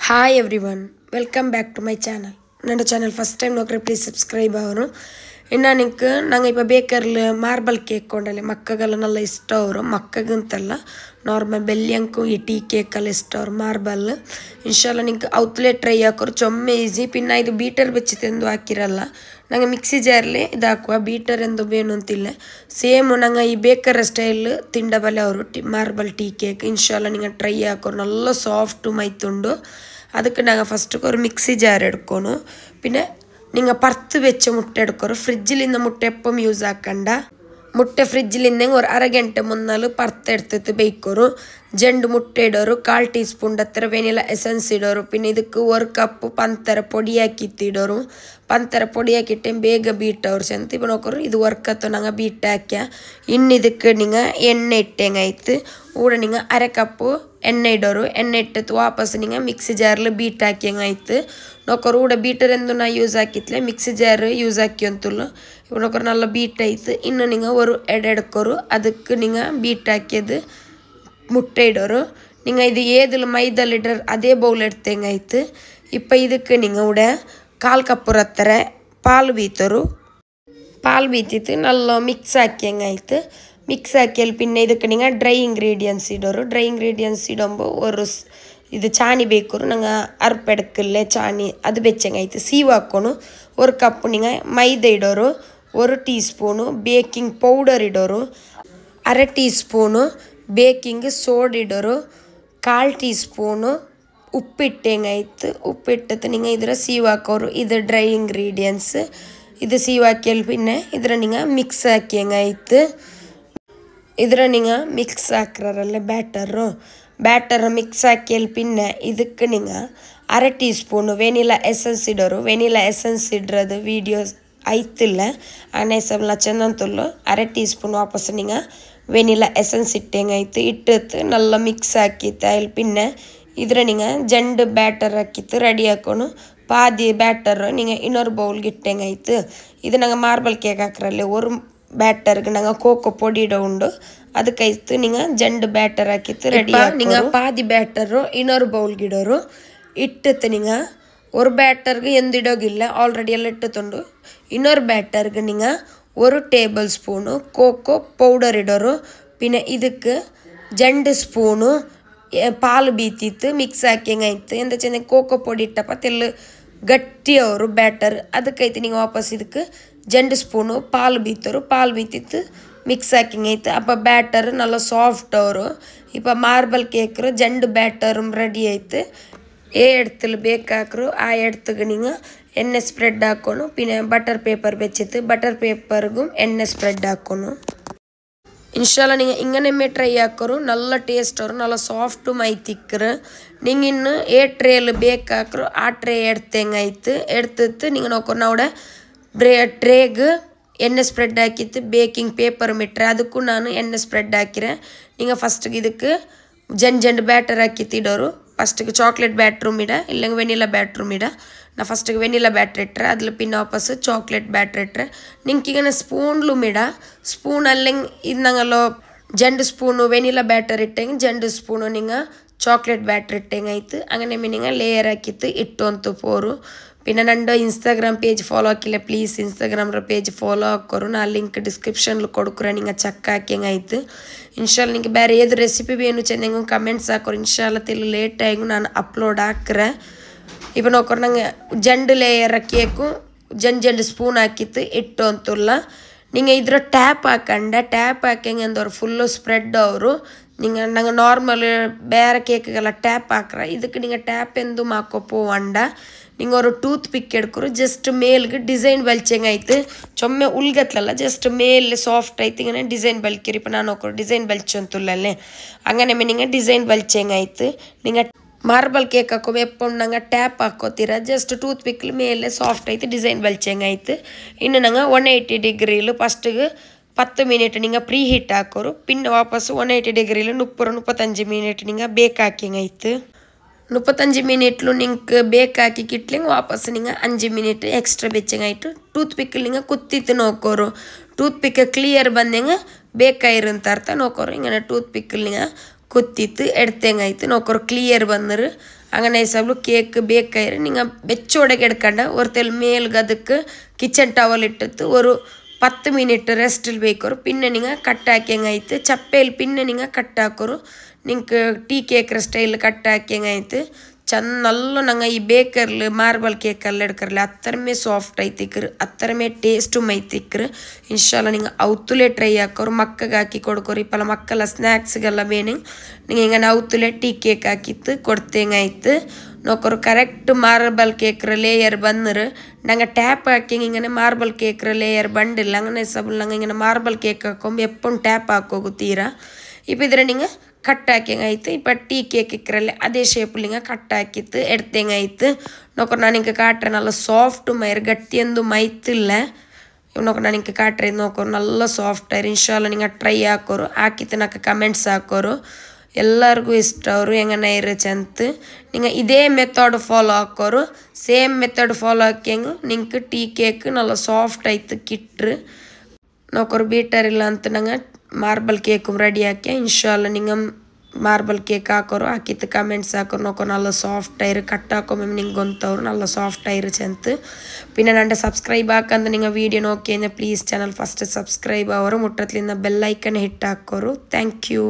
Hi everyone, welcome back to my channel. ನನ್ನ channel first time ನೋಡ್ರೆ please subscribe ಅವರು ಇನ್ನಕ್ಕೆ ನಂಗೆ ಇಪ್ಪ ಬೇಕರ್ಲಿ ಮಾರ್ಬಲ್ ಕೇಕ್ ಕೊಂಡಲೆ ಮಕ್ಕಗೆಲ್ಲ ಇಷ್ಟ ಅವರು ಮಕ್ಕಗಂತಲ್ಲ ನಾರ್ಮಲ್ ಬೆಲ್ಲಿಯಂಕು ಈ ಟೀ ಕೇಕಲ್ಲಿ ಇಷ್ಟ ಅವರು ಮಾರ್ಬಲ್ ಇನ್ಶಾಲ್ಲ ನಿಂಗೆ ಔತ್ಲೆ ಟ್ರೈ ಹಾಕೋರು ಚೊಮ್ಮೆ ಈಸಿ ಪಿನ್ನ ಇದು ಬೀಟರ್ ಬೆಚ್ಚಿತೆಂದು ಹಾಕಿರಲ್ಲ ನಂಗೆ ಮಿಕ್ಸಿ ಜಾರ್ಲಿ ಇದು ಹಾಕುವ ಬೀಟರ್ ಎಂದು ಬೇನು ಅಂತಿಲ್ಲ ಸೇಮ್ ನಂಗೆ ಈ ಬೇಕರ್ ಸ್ಟೈಲ್ ತಿಂಡಬಲೆ ಅವರು ಮಾರ್ಬಲ್ ಟೀ ಕೇಕ್ ಇನ್ಶಾಲ್ಲ ನಿಂಗೆ ಟ್ರೈ ಹಾಕೋರು നല്ല ಸಾಫ್ಟ್ ಮೈತುಂಡು ಅದಕ್ಕೆ நாங்கள் ஃபஸ்ட்டு ஒரு மிக்ஸி ஜார் எடுக்கணும் பின்ன நீங்கள் பருத்து வச்ச முட்டை எடுக்கணும் ஃப்ரிட்ஜில் இந்த முட்டை எப்பவும் யூஸ் ஆக்கண்டா முட்டை ஃப்ரிட்ஜில் இருந்தேங்க ஒரு அரை ಗಂಟೆ முன்னாள் பருத்து எடுத்து ಬೇಯ್ಕೋರು ಜಂಡು ಮುಟ್ಟೆ ಇಡೋರು 1/4 ಟೀ ಸ್ಪೂನ್ ಹತ್ತಿರ ವೆನಿಲಾ ಎಸೆನ್ಸ್ ಇಡೋರು ಪಿನ್ನ ಇದಕ್ಕೆ 1 ಕಪ್ ಪಂತರ ಪೊಡಿ ಹಾಕಿತ್ತಿಡೋರು ಪಂತರ ಪೊಡಿ ಹಾಕಿಟ್ಟೆ ಬೇಗ ಬೀಟ್ ಅವ್ರು ಚಂತ ಇಪ್ಪ ನೋಕೋರು ಇದು ವರ್ಕತ್ತು ನಂಗೆ ಬೀಟ್ ಹಾಕ್ಯ ಇನ್ನು ಇದಕ್ಕೆ ನಿಂಗೆ ಎಣ್ಣೆ ಇಟ್ಟಂಗಾಯ್ತು ಊಡ ನಿಂಗೆ ಅರೆ ಕಪ್ಪು ಎಣ್ಣೆ ಇಡೋರು ಎಣ್ಣೆ ಇಟ್ಟು ವಾಪಸ್ ನಿಂಗೆ ಮಿಕ್ಸಿ ಜಾರ್ಲಿ ಬೀಟ್ ಹಾಕ್ಯಂಗಾಯ್ತು ನೋಕೋರು ಊಡ ಬೀಟರ್ ಎಂದು ನಾ ಯೂಸ್ ಹಾಕಿತ್ಲೆ ಮಿಕ್ಸಿ ಜಾರ್ ಯೂಸ್ ಹಾಕಿ ಅಂತುಲ್ಲು ಇವ್ ನೋಕೋರು ನಲ್ಲ ಬೀಟ್ ಆಯ್ತು ಇನ್ನು ನಿಂಗೆ ஒரு ಎಡೆಡ್ಕೋರು ಅದಕ್ಕೆ ನಿಂಗೆ ಬೀಟ್ ಹಾಕಿയത് முட்டை இடோரு நீங்கள் இது ஏதில் மைதல் இடுற அதே பவுல் எடுத்தேங்காய்த்து இப்போ இதுக்கு நீங்கள் விட 1/4 கப்பு ರತ್ತರ ಪಾಲು ಬೀತರು ಪಾಲು ಬೀತಿತ್ತು ನಲ್ಲ ಮಿಕ್ಸ್ ಹಾಕ್ಯಂಗಾಯ್ತು ಮಿಕ್ಸ್ ಹಾಕಿಯಲ್ಲಿ ಪಿನ್ನ ಇದಕ್ಕೆ ನೀವು ಡ್ರೈ ಇಂಗ್ರೀಡಿಯೆಂಟ್ಸ್ ಇಡೋರು ಡ್ರೈ ಇಂಗ್ರೀಡಿಯೆಂಟ್ಸ್ ಇಡೋಂಬ ஒரு ಇದು ಚಾನಿ ಬೇಕು ನಂಗೆ ಅರ್ಪೆಡ್ಕಲ್ಲೇ ಚಾನಿ ಅದು ಬೆಚ್ಚಂಗಾಯ್ತು ಸೀವು ಹಾಕ್ಕೊಂಡು 1 ಕಪ್ ನೀವು ಮೈದಾ ಇಡೋರು 1 ಟೀ ಸ್ಪೂನು ಬೇಕಿಂಗ್ ಪೌಡರ್ ಇಡೋರು ಅರೆ ಟೀ ಸ್ಪೂನು ಬೇಕಿಂಗ್ ಸೋಡಾ ಇಡೋರು 1/4 ಟೀ ಸ್ಪೂನು ಉಪ್ಪಿಟ್ಟಂಗಾಯ್ತು ಉಪ್ಪಿಟ್ಟು ನೀವು ಇದರ ಸೀವು ಹಾಕೋರು ಇದು ಡ್ರೈ ಇಂಗ್ರೀಡಿಯೆಂಟ್ಸ್ ಇದು ಸೀವು ಹಾಕಿಯಲ್ಲಿ ಪಿನ್ನೆ ಇದರ ನೀವು ಮಿಕ್ಸ್ ಹಾಕ್ಯಂಗಾಯ್ತು ಇದರ ನೀವು ಮಿಕ್ಸ್ ಹಾಕ್ರಲ್ಲ ಬ್ಯಾಟರ್ ಮಿಕ್ಸ್ ಹಾಕಿಯಲ್ಲಿ ಪಿನ್ನೆ ಇದಕ್ಕೆ ನೀವು ಅರೆ ಟೀ ಸ್ಪೂನು ವೆನಿಲಾ ಎಸೆನ್ಸ್ ಇಡೋರು ವೆನಿಲಾ ಎಸೆನ್ಸ್ ಇಡ್ರದು ವೀಡಿಯೋಸ್ ಆಯ್ತಿಲ್ಲ ಆನೆಸಲ್ಲ ಚೆಂದಂತುಲ್ಲು ಅರೆ ಟೀ ಸ್ಪೂನ್ ವಾಪಸ್ ನೀವು ವೆನಿಲಾ ಎಸೆನ್ಸ್ ಇಟ್ಟಂಗಾಯ್ತು ಇಟ್ಟು ನಲ್ಲ ಮಿಕ್ಸ್ ಹಾಕಿತ್ತು ಅಲ್ಲಿ ಪಿನ್ನೆ ಇದರ ನೀವು ಜಂಡು ಬ್ಯಾಟರ್ ಹಾಕಿತ್ತು ರೆಡಿ ಹಾಕೊಂಡು ಪಾದಿ ಬ್ಯಾಟರ್ ನೀವು ಇನ್ನೊರು ಬೌಲ್ಗೆ ಇಟ್ಟಂಗಾಯ್ತು ಇದು ನಂಗೆ ಮಾರ್ಬಲ್ ಕೇಕ್ ಹಾಕ್ರಲ್ಲಿ ஒரு ಬ್ಯಾಟರ್ಗೆ ನಂಗೆ ಕೋಕೋ ಪೊಡಿ ಇಡೋ ಉಂಡು ಅದಕ್ಕಾಯ್ತು ನೀವು ಜಂಡು ಬ್ಯಾಟರ್ ಹಾಕಿತ್ತು ರೆಡಿ ನೀವು ಪಾದಿ ಬ್ಯಾಟರು ಇನ್ನೊರು ಬೌಲ್ಗೆ ಇಡೋರು ಇಟ್ಟು ನೀವು ஒரு ಬ್ಯಾಟರ್ಗೆ ಎಂದು ಇಡೋಗಿಲ್ಲ ಆಲ್ರೆಡಿ ಎಲ್ಲ ಇಟ್ಟುಕೊಂಡು ಇನ್ನೊರು ಬ್ಯಾಟರ್ಗೆ ನೀವು 1 ಟೇಬಲ್ ಸ್ಪೂನು ಕೋಕೋ ಪೌಡರ್ ಇಡೋರು ಪಿನ್ನ ಇದಕ್ಕೆ ಜಂಡು ಸ್ಪೂನು ಪಾಲು ಬೀತಿತ್ತು ಮಿಕ್ಸ್ ಹಾಕ್ಯಂಗಾಯ್ತು ಎಂದ ಚೆನ್ನಾಗಿ ಕೋಕೋ ಪೊಡಿ ಇಟ್ಟಪ್ಪ ತೆಲ್ಲು ಗಟ್ಟಿ ಅವರು ಬ್ಯಾಟರ್ ಅದಕ್ಕೈತೆ ನೀವು ವಾಪಸ್ ಇದಕ್ಕೆ ಜಂಡು ಸ್ಪೂನು ಪಾಲು ಬೀತರು ಪಾಲು ಬೀತಿತ್ತು ಮಿಕ್ಸ್ ಹಾಕಿಂಗಾಯ್ತು ಅಪ್ಪ ಬ್ಯಾಟರ್ ನಲ್ಲ ಸಾಫ್ಟ್ ಅವರು ಇಪ್ಪ ಮಾರ್ಬಲ್ ಕೇಕ್ರು ಜಂಡು ಬ್ಯಾಟರ್ ರೆಡಿ ಆಯ್ತು ಎಡ್ತಲು ಬೇಕಾಕ್ರು ಆ ಎಡ್ತಗೆ ನೀವು ಎಣ್ಣೆ ಸ್ಪ್ರೆಡ್ ಹಾಕೋನು ಪಿನ್ನ ಬಟರ್ ಪೇಪರ್ ಬೆಚ್ಚಿತ್ತು ಬಟರ್ ಪೇಪರ್ಗೂ ಎಣ್ಣೆ ಸ್ಪ್ರೆಡ್ ಹಾಕೋನು ಇನ್ಶಾಲ್ಲ நீங்கள் ಇಂಗನೆಮ್ಮೆ ಟ್ರೈ ಹಾಕೋರು ನಲ್ಲ ಟೇಸ್ಟ್ ಅವರು ನಲ್ಲ ಸಾಫ್ಟು ಮೈತಿಕ್ಕರು ನಿಂಗೆ ಇನ್ನು ಟ್ರೇಲಿ ಬೇಕಾಕ್ರು ಆ ಟ್ರೇ ಎಡ್ತಂಗಾಯ್ತು ಎಡ್ತಿತ್ತು ನೀವು ನೋಕೋರು ನಾವು ಟ್ರೇಗೆ ಎಣ್ಣೆ ಸ್ಪ್ರೆಡ್ ಹಾಕಿತ್ತು ಬೇಕಿಂಗ್ ಪೇಪರ್ ಮಿಟ್ರೆ ಅದಕ್ಕೂ ನಾನು ಎಣ್ಣೆ ಸ್ಪ್ರೆಡ್ ಹಾಕಿರೆ ನೀವು ಫಸ್ಟಿಗೆ ಇದಕ್ಕೆ ಜಂಡು ಬ್ಯಾಟರ್ ಹಾಕಿತ್ತು ಇಡೋರು ಫಸ್ಟಿಗೆ ಚಾಕ್ಲೇಟ್ ಬ್ಯಾಟ್ರು ಮಿಡ ಇಲ್ಲಂಗೆ ವೆನಿಲಾ ಬ್ಯಾಟ್ರು ಮಿಡ ನಾ ಫಸ್ಟಿಗೆ ವೆನಿಲಾ ಬ್ಯಾಟ್ರ್ ಇಟ್ಟರೆ ಅದ್ರಲ್ಲಿ ಪಿನ್ನ ವಾಪಸ್ ಚಾಕ್ಲೇಟ್ ಬ್ಯಾಟ್ರ್ ಇಟ್ಟರೆ ನಿಂಗೆ ಈಗ ಸ್ಪೂನ್ಲು ಮಿಡ ಸ್ಪೂನ್ ಅಲ್ಲಂಗೆ ಇದು ನಂಗಲ್ಲೋ ಜಂಡು ಸ್ಪೂನು ವೆನಿಲಾ ಬ್ಯಾಟರ್ ಇಟ್ಟಂಗೆ ಜಂಡು ಸ್ಪೂನು ನಿಂಗೆ ಚಾಕ್ಲೇಟ್ ಬ್ಯಾಟ್ರ್ ಇಟ್ಟಂಗಾಯ್ತು അങ്ങനെ ನಿಂಗೆ ಲೇಯರ್ ಹಾಕಿತ್ತು ಇಟ್ಟು ಅಂತು ಪೋರು പിന്നെ ನಂದು ಇನ್ಸ್ಟಾಗ್ರಾಮ್ ಪೇಜ್ ಫಾಲೋ ಹಾಕಿಲ್ಲ ಪ್ಲೀಸ್ ಇನ್ಸ್ಟಾಗ್ರಾಮ್ರ ಪೇಜ್ ಫಾಲೋ ಹಾಕೋರು ನಾ ಲಿಂಕ್ ಡಿಸ್ಕ್ರಿಪ್ಷನ್ಲು ಕೊಡ್ಕರ ನಿಂಗೆ ಚಕ್ಕ ಹಾಕ್ಯಂಗಾಯ್ತು ಇನ್ಶಾಲ್ಲ ನಿಂಗೆ ಬೇರೆ ಏದು ರೆಸಿಪಿ ಬೇನು ಚೆಂದಂಗೆ ಕಮೆಂಟ್ಸ್ ಹಾಕೋರು ಇನ್ಶಾಲ್ಲ ತೆಲು ಲೇಟಾಗಿ ನಾನು ಅಪ್ಲೋಡ್ ಹಾಕ್ರೆ ಇಪ್ಪ ನೋಕೋರು ನಂಗೆ ಜಂಡು ಲೇಯರ್ ಕೇಕು ಜಂಡು ಸ್ಪೂನ್ ಹಾಕಿತ್ತು ಇಟ್ಟು ಅಂತಲ್ಲ ನಿಂಗೆ ಇದ್ರ ಟ್ಯಾಪ್ ಹಾಕಂಡೆ ಟ್ಯಾಪ್ ಹಾಕಂಗೆ ಅಂದವ್ರು ಫುಲ್ಲು ಸ್ಪ್ರೆಡ್ ಅವರು ನಿಂಗೆ ನಂಗೆ ನಾರ್ಮಲ್ ಬೇರೆ ಕೇಕ್ಗೆಲ್ಲ ಟ್ಯಾಪ್ ಹಾಕ್ರ ಇದಕ್ಕೆ ನಿಂಗೆ ಟ್ಯಾಪ್ ಎಂದು ಮಾಕೋಪೋ ಅಂಡ நீங்கள் ஒரு டூத் பிக் எடுக்கிறோம் ஜஸ்ட் மேலுக்கு டிசைன் ಬಲ್ಚಂಗಾಯ್ತು ಚೊಮ್ಮೆ ಉಲ್ಗತ್ಲಲ್ಲ ಜಸ್ಟ್ ಮೇಲೆ ಸಾಫ್ಟ್ ಆಯ್ತು ಹಿಂಗೆ ಡಿಸೈನ್ ಬಲ್ಕಿರಿ ಇಪ್ಪ ನಾನು ಹೋಗ್ರು ಡಿಸೈನ್ ಬಲ್ಚಂತುಲ್ಲೇ ಹಂಗನೆ ನಿಂಗೆ ಡಿಸೈನ್ ಬಲ್ಚಂಗಾಯ್ತು ನಿಂಗೆ ಮಾರ್ಬಲ್ ಕೇಕ್ ಹಾಕೋ ಎಪ್ಪ ನಂಗೆ ಟ್ಯಾಪ್ ಹಾಕೋತೀರ ಜಸ್ಟ್ ಟೂತ್ ಪಿಕ್ಲು ಮೇಲೆ ಸಾಫ್ಟ್ ಆಯ್ತು ಡಿಸೈನ್ ಬಲ್ಚಂಗಾಯ್ತು ಇನ್ನು ನಂಗೆ 180 ಡಿಗ್ರಿಲು ಫಸ್ಟಿಗೆ 10 ಮಿನಿಟ್ ನಿಂಗೆ ಪ್ರೀ ಹೀಟ್ ಹಾಕೋರು ಪಿನ್ನ ವಾಪಸ್ಸು 180 ಡಿಗ್ರಿಲು 35 ಮಿನಿಟ್ ನಿಂಗೆ ಬೇಕ್ ಹಾಕಿಂಗಾಯ್ತು 35 ಮಿನಿಟ್ಲು ನಿಂಗೆ ಬೇಕಾಕಿ ಕಿಟ್ಲಿಂಗೆ ವಾಪಸ್ ನಿಂಗೆ 5 ಮಿನಿಟ್ ಎಕ್ಸ್ಟ್ರಾ ಬೆಚ್ಚಂಗಾಯ್ತು ಟೂತ್ ಪಿಕ್ಕಲ್ಲಿ ನಿಂಗೆ ಕುತ್ತಿತ್ತು ನೋಕೋರು ಟೂತ್ ಪಿಕ್ ಕ್ಲಿಯರ್ ಬಂದಂಗೆ ಬೇಕಾಗಿರಂತ ಅರ್ಥ ನೋಕೋರು ಹಿಂಗೆ ಟೂತ್ ಪಿಕ್ಕಲ್ಲಿ ನಿಂಗೆ ಕುತ್ತಿತ್ತು ಎಡ್ತಂಗಾಯ್ತು ನೋಕೋರು ಕ್ಲಿಯರ್ ಬಂದರು അങ്ങനെ സബ് കേക്ക് ബേക്കായി നിങ്ങൾ വെച്ചോടൊക്കെ എടുക്കണ്ട ഒരുത്തൽ മേൽക്ക് കിച്ചൺ ടവൽ ഇട്ടിട്ട് ഒരു 10 മിനിറ്റ് റെസ്റ്റിൽ വെക്കോರು പിന്നെ നിങ്ങൾ കട്ടാക്കിയങ്ങായിട്ട് ചപ്പയിൽ പിന്നെ നിങ്ങൾ കട്ടാക്കോರು നിങ്ങൾക്ക് ಟೀ ಕೇಕ್ರ ಸ್ಟೈಲ್ ಕಟ್ಟಾಕಿಯಂಗಾಯ್ತು ಚಂದ ನಲ್ಲ ನಂಗೆ ಈ ಬೇಕರ್ಲಿ ಮಾರ್ಬಲ್ ಕೇಕಲ್ಲಿ ಎಡ್ಕರ್ಲಿ ಅತ್ತರಮೇ ಸಾಫ್ಟ್ ಐತಿಕ್ರು ಅತ್ತರಮೇ ಟೇಸ್ಟು ಮೈತಿಕ್ರು ಇನ್ಶಾಲ್ಲ ನಿಂಗೆ ಅವತ್ತುಲೇ ಟ್ರೈ ಹಾಕೋರು ಮಕ್ಕಗೆ ಹಾಕಿ ಕೊಡ್ಕೋರು ಇಪ್ಪಲ್ಲ ಮಕ್ಕಳ ಸ್ನ್ಯಾಕ್ಸ್ಗೆಲ್ಲ ಬೇನೆ ನಿಂಗೆ ಹಿಂಗೆ ಅವತ್ತುಲೇ ಟೀ ಕೇಕ್ ಹಾಕಿತ್ತು ಕೊಡ್ತೇಂಗಾಯ್ತು ನೋಕೋರು ಕರೆಕ್ಟ್ ಮಾರ್ಬಲ್ ಕೇಕ್ರ ಲೇಯರ್ ಬಂದ್ರೆ ನಂಗೆ ಟ್ಯಾಪ್ ಹಾಕಿ ಹಿಂಗೆ ಮಾರ್ಬಲ್ ಕೇಕ್ರ ಲೇಯರ್ ಬಂಡಿಲ್ಲ അങ്ങനെ ಸಬಲ್ ನಂಗೆ ಹಿಂಗೆ ಮಾರ್ಬಲ್ ಕೇಕ್ ಹಾಕೊಂಬ ಎಪ್ಪೊಂದು ಟ್ಯಾಪ್ ಹಾಕೋಗು ತೀರಾ ಇಪ್ಪ ಇದ್ರೆ ನಿಂಗೆ ಕಟ್ಟಾಕಿಂಗಾಯ್ತು ಇಪ್ಪ ಟೀ ಕೇಕ್ ಇಕ್ಕರಲ್ಲಿ ಅದೇ ಶೇಪಲ್ಲಿ ಹಿಂಗೆ ಕಟ್ಟಾಕಿತ್ತು ಎಡ್ತೇಂಗಾಯ್ತು ನೋಕೋರು ನಾನು ಹಿಂಗೆ ಕಾಟ್ರೆ ನಲ್ಲ ಸಾಫ್ಟ್ ಮೈರ್ ಗಟ್ಟಿಯೊಂದು ಮೈತಿಲ್ಲ ನೋಕೋರು ನಾನು ಹಿಂಗೆ ಕಾಟ್ರೆ ನೋಕೋರು ನಲ್ಲ ಸಾಫ್ಟ್ ಆಯ್ರು ಇನ್ಶಾಲ್ಲ ನಿಂಗೆ ಟ್ರೈ ಹಾಕೋರು ಹಾಕಿತ್ತು ನಾಕ ಕಮೆಂಟ್ಸ್ ಹಾಕೋರು ಎಲ್ಲರಿಗೂ ಇಷ್ಟ ಅವರು ಹೆಂಗನ ಇರೋ ಚಂತ ನಿಂಗೆ ಇದೇ ಮೆಥಡ್ ಫಾಲೋ ಹಾಕೋರು ಸೇಮ್ ಮೆಥಡ್ ಫಾಲೋ ಹಾಕ್ಯಂಗೆ ನಿಂಗೆ ಟೀ ಕೇಕ್ ನಲ್ಲ ಸಾಫ್ಟ್ ಆಯ್ತು ಕಿಟ್ರು ನೋಕೋರು ಬೀಟರ್ ಇಲ್ಲ ಅಂತ ನಂಗೆ ಮಾರ್ಬಲ್ ಕೇಕು ರೆಡಿ ಹಾಕಿ ಇನ್ಶಾಲ್ಲ ನಿಂಗೆ ಮಾರ್ಬಲ್ ಕೇಕ್ ಹಾಕೋರು ಹಾಕಿತ್ತು ಕಮೆಂಟ್ಸ್ ಹಾಕೋರು ನೋಕೋ ನಲ್ಲ ಸಾಫ್ಟ್ ಆಯ್ರು ಕಟ್ಟಾಕೊಮ್ಮೆ ನಿಂಗೆ ಗೊಂತವ್ರು ನಲ್ಲ ಸಾಫ್ಟ್ ಆಯ್ರು ಚಂತ പിന്നെ ನನ್ನ ಸಬ್ಸ್ಕ್ರೈಬ್ ಹಾಕಂದ್ರೆ ನಿಂಗೆ ವೀಡಿಯೋ ನೋಕಿಂದ ಪ್ಲೀಸ್ ಚಾನಲ್ ಫಸ್ಟ್ ಸಬ್ಸ್ಕ್ರೈಬ್ ಅವರು ಮುಟ್ಟತ್ಲಿಂದ ಬೆಲ್ ಐಕನ್ ಹಿಟ್ ಹಾಕೋರು ಥ್ಯಾಂಕ್ ಯು